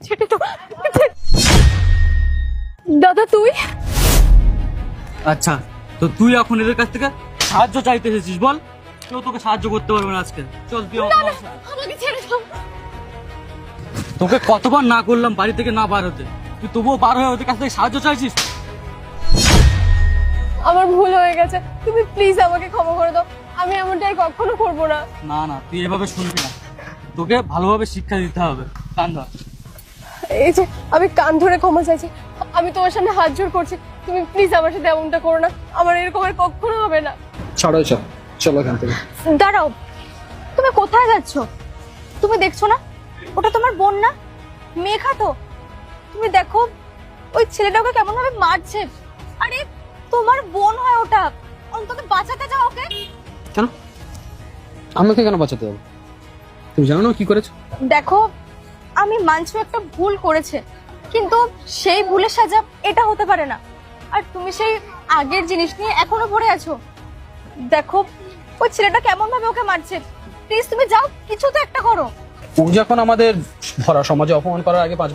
ছেড়ে তো। দাদা তুই? আচ্ছা, তো তুই এখন এদের কাছ থেকে সাহায্য চাইতে এসেছিস, বল? কেউ তোকে সাহায্য করতে পারবে না আজকে। চল তুই আমাকে ছেড়ে দাও। তোকে কতবার না করলাম বাড়ি থেকে না বার হতে, তুই তবুও বার হয়ে ওদের কাছ থেকে সাহায্য চাইছিস? আমার ভুল হয়ে গেছে, তুমি প্লিজ আমাকে ক্ষমা করে দাও। আমি এমনটা আর কখনো করবো না। না না, তুই এভাবে শুনবি না, তোকে ভালোভাবে শিক্ষা দিতে হবে। কান ধর। এই যে আমি কান ধরে ক্ষমা চাইছি, আমি তোমার সামনে হাত জোড় করছি, তুমি প্লিজ আমার সাথে এমনটা করো না। আমার এরকম আর কখনো হবে না। ছাড়ো এসব, চলো এখান থেকে। দাঁড়াও, তুমি কোথায় যাচ্ছ? তুমি দেখছো না ওটা তোমার বোন না, মেঘা তো? তুমি দেখো ওই ছেলেটাকে কেমন ভাবে মারছে। আরে তোমার বোন হয় ওটা, অন্তত বাঁচাতে যাও ওকে। কেন আমাকে কেন বাঁচাতে হবে? তুমি জানো না ও কি করেছে? দেখো আমি মানছি ও একটা ভুল করেছে, কিন্তু সেই ভুলের সাজা এটা হতে পারে না। আর তুমি সেই আগের জিনিস নিয়ে এখনো পড়ে আছো। দেখো ওই ছেলেটা কেমন ভাবে ওকে মারছে, প্লিজ তুমি যাও, কিছু তো একটা করো। ও যখন আমাদের ভরা সমাজে অপমান করার আগে 5 বার